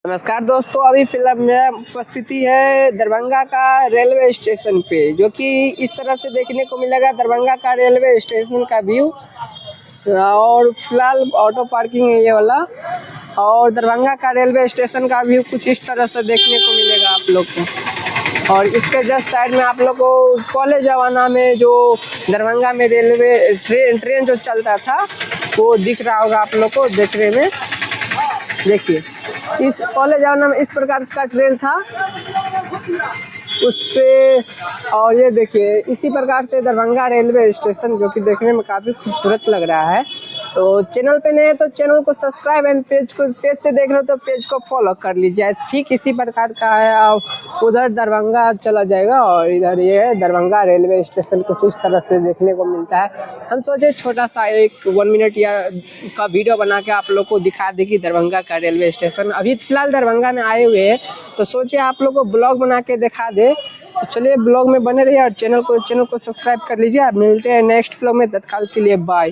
नमस्कार दोस्तों, अभी फिलहाल मेरा उपस्थिति है दरभंगा का रेलवे स्टेशन पे, जो कि इस तरह से देखने को मिलेगा दरभंगा का रेलवे स्टेशन का व्यू। और फिलहाल ऑटो पार्किंग है ये वाला, और दरभंगा का रेलवे स्टेशन का व्यू कुछ इस तरह से देखने को मिलेगा आप लोग को। और इसके जस्ट साइड में आप लोग को कॉलेज जमाना में जो दरभंगा में रेलवे ट्रेन जो चलता था वो दिख रहा होगा आप लोग को देखने में। देखिए, इस कॉलेज जमाना में इस प्रकार का ट्रेन था उस पे। और ये देखिए, इसी प्रकार से दरभंगा रेलवे स्टेशन, जो कि देखने में काफ़ी खूबसूरत लग रहा है। तो चैनल पे नए हैं तो चैनल को सब्सक्राइब एंड पेज से देख रहे हो तो पेज को फॉलो कर लीजिए। ठीक इसी प्रकार का है। और उधर दरभंगा चला जाएगा और इधर ये है दरभंगा रेलवे स्टेशन, कुछ इस तरह से देखने को मिलता है। हम सोचे छोटा सा एक 1 मिनट या का वीडियो बना के आप लोग को दिखा दे कि दरभंगा का रेलवे स्टेशन। अभी फिलहाल दरभंगा में आए हुए हैं तो सोचे आप लोग को ब्लॉग बना के दिखा दे। तो चलिए ब्लॉग में बने रहिए और चैनल को सब्सक्राइब कर लीजिए। आप मिलते हैं नेक्स्ट ब्लॉग में, तत्काल के लिए बाय।